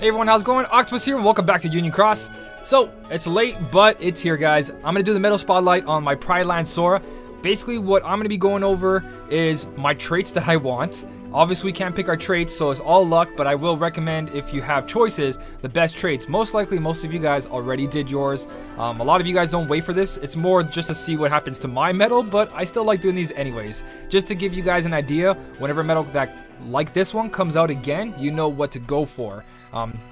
Hey everyone, how's it going? Octopus here, welcome back to Union Cross. So, it's late, but it's here, guys. I'm going to do the metal spotlight on my Pride Land Sora. Basically, what I'm going to be going over is my traits that I want. Obviously, we can't pick our traits, so it's all luck, but I will recommend, if you have choices, the best traits. Most likely, most of you guys already did yours. A lot of you guys don't wait for this. It's more just to see what happens to my metal, but I still like doing these anyways. Just to give you guys an idea, whenever metal that like this one comes out again, you know what to go for.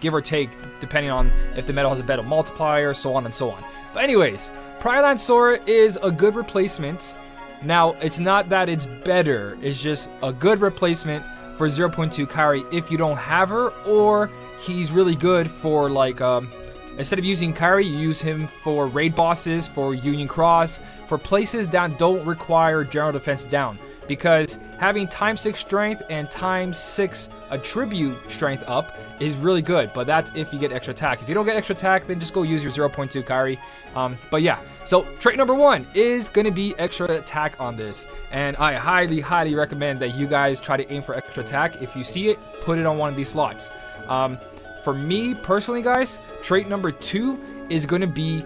Give or take, depending on if the metal has a better multiplier, so on and so on. But anyways, Pride Land Sora is a good replacement. Now, it's not that it's better, it's just a good replacement for 0.2 Kairi if you don't have her, or he's really good for, like, instead of using Kairi, you use him for raid bosses, for Union Cross, for places that don't require general defense down. Because having ×6 strength and ×6 attribute strength up is really good, but that's if you get extra attack. If you don't get extra attack, then just go use your 0.2 Kairi. But yeah, so trait number 1 is going to be extra attack on this. And I highly recommend that you guys try to aim for extra attack. If you see it, put it on one of these slots. For me, personally, guys, trait number 2 is going to be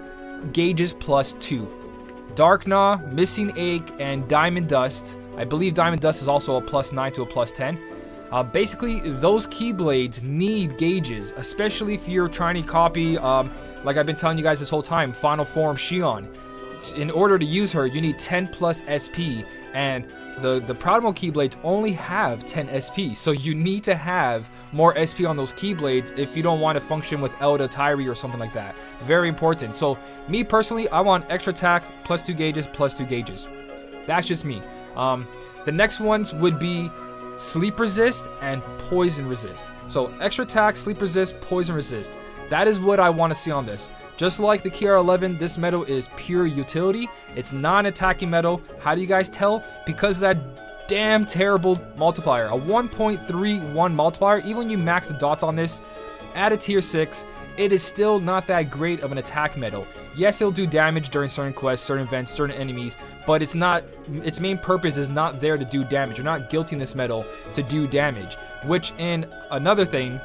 Gauges +2. Dark Gnaw, Missing Ache, and Diamond Dust. I believe Diamond Dust is also a +9 to a +10. Basically, those Keyblades need gauges, especially if you're trying to copy, like I've been telling you guys this whole time, Final Form Xion. In order to use her, you need 10 plus SP, and the Proud Mode Keyblades only have 10 SP, so you need to have more SP on those Keyblades if you don't want to function with Elda, Tyree, or something like that. Very important. So, me personally, I want extra attack, +2 gauges, +2 gauges. That's just me. The next ones would be Sleep Resist and Poison Resist. So extra attack, Sleep Resist, Poison Resist. That is what I want to see on this. Just like the KR11, this metal is pure utility. It's non-attacking metal. How do you guys tell? Because of that damn terrible multiplier. A 1.31 multiplier, even when you max the dots on this, at a tier 6, it is still not that great of an attack metal. Yes, it'll do damage during certain quests, certain events, certain enemies, but it's not, its main purpose is not there to do damage. You're not guilting this metal to do damage. Which, in another thing,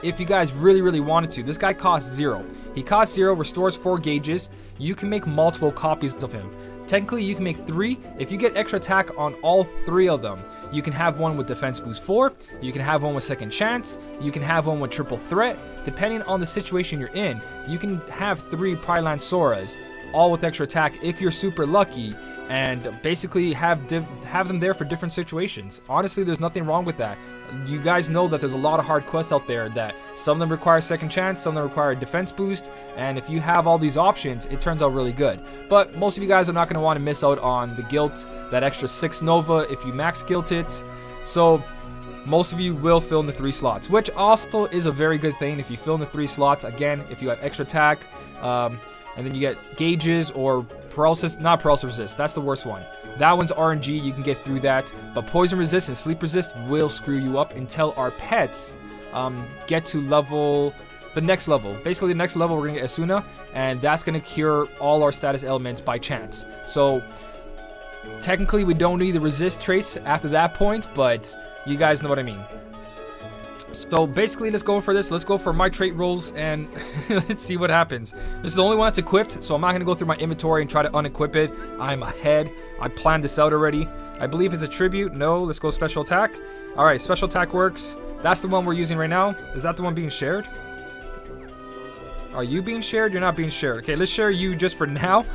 if you guys really wanted to, this guy costs 0. He costs 0, restores 4 gauges. You can make multiple copies of him. Technically, you can make 3. If you get extra attack on all 3 of them, you can have one with defense boost 4, you can have one with second chance, you can have one with triple threat. Depending on the situation you're in, you can have 3 Pride Land Soras, all with extra attack if you're super lucky, and basically have them there for different situations. Honestly, there's nothing wrong with that. You guys know that there's a lot of hard quests out there that some of them require second chance, some of them require a defense boost, and if you have all these options, it turns out really good. But most of you guys are not going to want to miss out on the guilt, that extra 6 Nova if you max guilt it. So most of you will fill in the 3 slots, which also is a very good thing. If you fill in the 3 slots, again, if you have extra attack, and then you get gauges or paralysis, not paralysis resist, that's the worst one. That one's RNG, you can get through that, but poison resist and sleep resist will screw you up until our pets get to the next level. Basically, the next level we're gonna get Asuna, and that's gonna cure all our status elements by chance. So technically, we don't need the resist traits after that point, but you guys know what I mean. So basically, let's go for this. Let's go for my trait rolls and let's see what happens. This is the only one that's equipped, so I'm not going to go through my inventory and try to unequip it. I'm ahead. I planned this out already. I believe it's a tribute. No, let's go special attack. All right, special attack works. That's the one we're using right now. Is that the one being shared? Are you being shared? You're not being shared. Okay, let's share you just for now.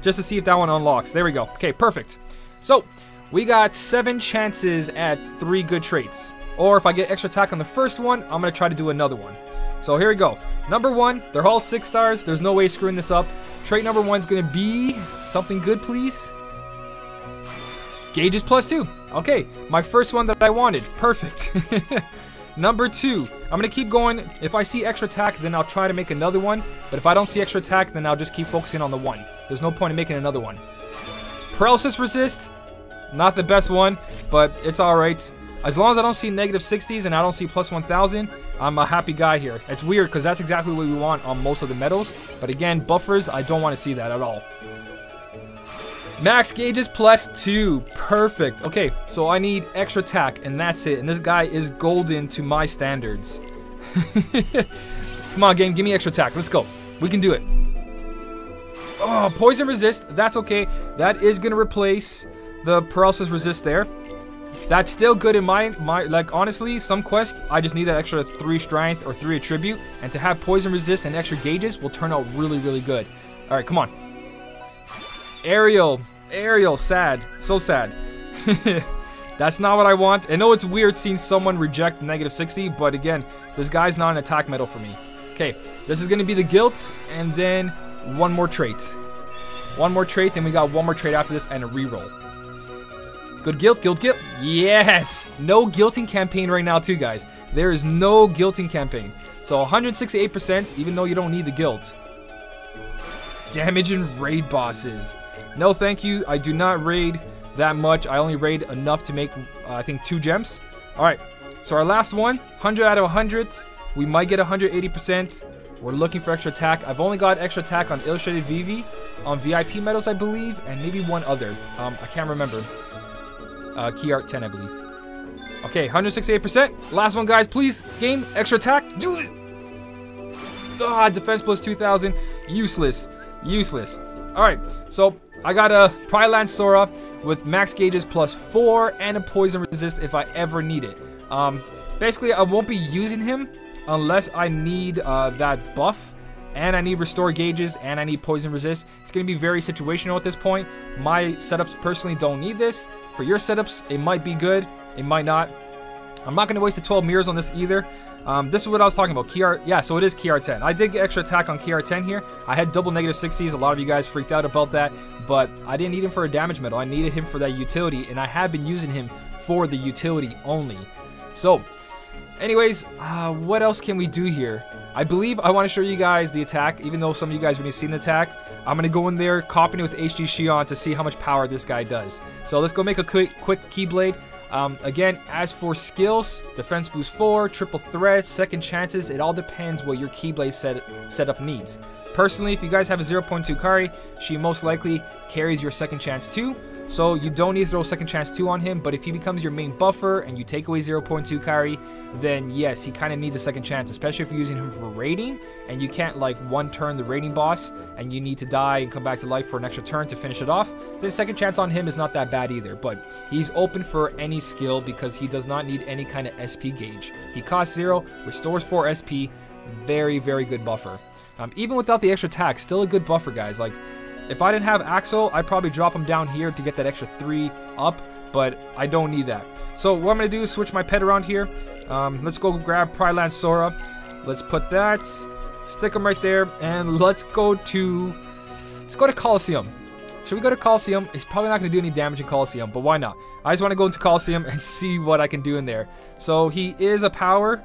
Just to see if that one unlocks. There we go. Okay, perfect. So we got 7 chances at 3 good traits. Or if I get extra attack on the first one, I'm going to try to do another one. So here we go. Number 1, they're all 6 stars. There's no way screwing this up. Trait number 1 is going to be something good, please. Gauges +2. Okay, my first one that I wanted. Perfect. Number 2, I'm going to keep going. If I see extra attack, then I'll try to make another one. But if I don't see extra attack, then I'll just keep focusing on the one. There's no point in making another one. Paralysis resist. Not the best one, but it's alright. As long as I don't see -60s and I don't see +1000, I'm a happy guy here. It's weird because that's exactly what we want on most of the metals. But again, buffers, I don't want to see that at all. Max gauges +2. Perfect. Okay, so I need extra attack, and that's it. And this guy is golden to my standards. Come on, game. Give me extra attack. Let's go. We can do it. Oh, poison resist. That's okay. That is going to replace the paralysis resist there. That's still good in my like, honestly, some quests, I just need that extra 3 strength or 3 attribute. And to have poison resist and extra gauges will turn out really, really good. All right, come on. Ariel. Ariel, sad. So sad. That's not what I want. I know it's weird seeing someone reject -60, but again, this guy's not an attack medal for me. Okay, this is going to be the guilt, and then one more trait. One more trait, and we got one more trait after this, and a reroll. Good guilt, guilt, guilt. Yes! No guilting campaign right now too, guys. There is no guilting campaign. So 168%, even though you don't need the guilt. Damage in raid bosses. No, thank you. I do not raid that much. I only raid enough to make, I think, 2 gems. Alright, so our last one, 100 out of 100. We might get 180%. We're looking for extra attack. I've only got extra attack on Illustrated VV, on VIP medals, I believe, and maybe one other. I can't remember. Key Art 10, I believe. Okay, 168%. Last one, guys, please. Game, extra attack. Do it. Ah, defense plus 2,000. Useless. Useless. Alright, so I got a Pryland Sora with max gauges plus 4 and a poison resist if I ever need it. Basically, I won't be using him unless I need that buff, and I need restore gauges, and I need poison resist. It's going to be very situational at this point. My setups personally don't need this. For your setups, it might be good, it might not. I'm not going to waste the 12 mirrors on this either. This is what I was talking about. Key yeah, so it is Key Art 10. I did get extra attack on Key Art 10 here. I had double -60s. A lot of you guys freaked out about that, but I didn't need him for a damage medal. I needed him for that utility, and I have been using him for the utility only. So, anyways, what else can we do here? I believe I want to show you guys the attack, even though some of you guys have already seen the attack. I'm going to go in there, copying it with HD Shion to see how much power this guy does. So let's go make a quick Keyblade. Again, as for skills, defense boost 4, triple threat, second chances, it all depends what your Keyblade setup needs. Personally, if you guys have a 0.2 Kari, she most likely carries your second chance 2. So you don't need to throw second chance 2 on him, but if he becomes your main buffer and you take away 0.2 Kari, then yes, he kind of needs a second chance, especially if you're using him for raiding and you can't like one turn the raiding boss and you need to die and come back to life for an extra turn to finish it off, then second chance on him is not that bad either. But he's open for any skill because he does not need any kind of SP gauge. He costs 0, restores 4 SP, very, very good buffer. Even without the extra attack, still a good buffer, guys. Like, if I didn't have Axel, I'd probably drop him down here to get that extra 3 up, but I don't need that. So what I'm going to do is switch my pet around here. Let's go grab Pryland Sora. Let's put that, stick him right there, and let's go to Coliseum. Should we go to Coliseum? He's probably not going to do any damage in Coliseum, but why not? I just want to go into Coliseum and see what I can do in there. So he is a power.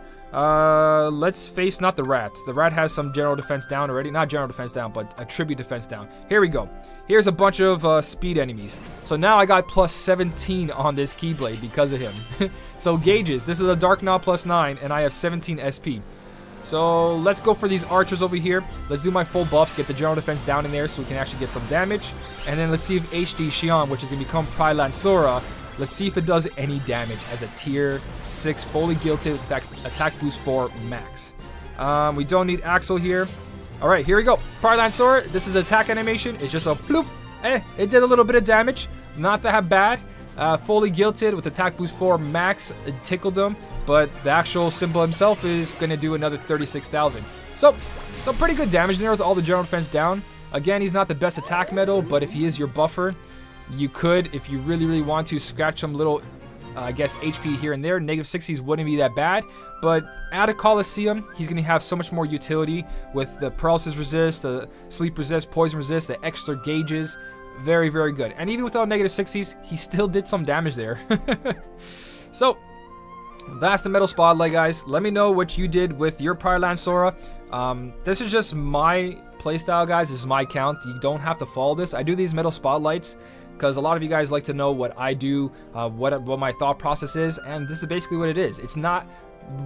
Let's face not the rat. The rat has some general defense down already. Not general defense down, but attribute defense down. Here we go. Here's a bunch of speed enemies. So now I got plus 17 on this Keyblade because of him. So gauges. This is a Dark Knob plus 9, and I have 17 SP. So let's go for these archers over here. Let's do my full buffs, get the general defense down in there so we can actually get some damage. And then let's see if HD Shion, which is going to become Pryland Sora, let's see if it does any damage as a tier 6 fully gilded attack boost 4 max. We don't need Axel here. Alright, here we go. Pryland Sora, this is attack animation. It's just a bloop. It did a little bit of damage. Not that bad. Fully gilded with attack boost 4 max. It tickled them. But the actual symbol himself is going to do another 36,000. So pretty good damage there with all the general defense down. Again, he's not the best attack medal, but if he is your buffer, you could, if you really, really want to, scratch some little, I guess, HP here and there. -60s wouldn't be that bad. But at a Coliseum, he's going to have so much more utility with the paralysis resist, the sleep resist, poison resist, the extra gauges. Very, very good. And even without -60s, he still did some damage there. So, that's the Metal Spotlight, guys. Let me know what you did with your Pryland Sora. This is just my playstyle, guys. This is my count. You don't have to follow this. I do these Metal Spotlights because a lot of you guys like to know what I do, what my thought process is, and this is basically what it is. It's not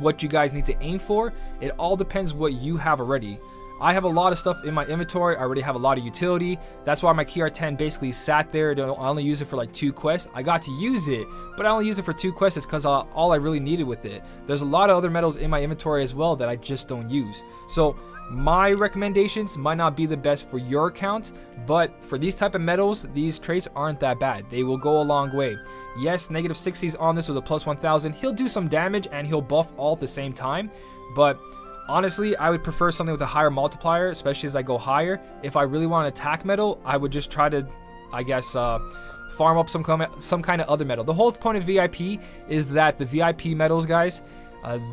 what you guys need to aim for. It all depends what you have already. I have a lot of stuff in my inventory. I already have a lot of utility. That's why my Key R10 basically sat there. I only use it for like 2 quests. I got to use it, but I only use it for 2 quests. It's because all I really needed with it. There's a lot of other metals in my inventory as well that I just don't use. So my recommendations might not be the best for your account, but for these type of metals, these traits aren't that bad. They will go a long way. Yes, -60s on this with a +1000. He'll do some damage and he'll buff all at the same time, but honestly, I would prefer something with a higher multiplier, especially as I go higher. If I really want an attack metal, I would just try to, I guess, farm up some kind of other metal. The whole point of VIP is that the VIP metals, guys,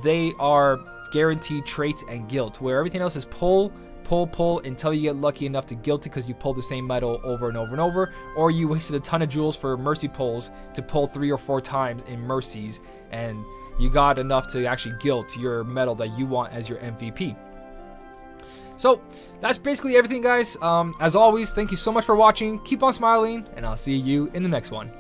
they are guaranteed traits and guilt, where everything else is pull until you get lucky enough to guilt it because you pull the same metal over and over and over, or you wasted a ton of jewels for mercy pulls to pull 3 or 4 times in mercies, and you got enough to actually guilt your metal that you want as your MVP. So that's basically everything, guys. As always, thank you so much for watching. Keep on smiling, and I'll see you in the next one.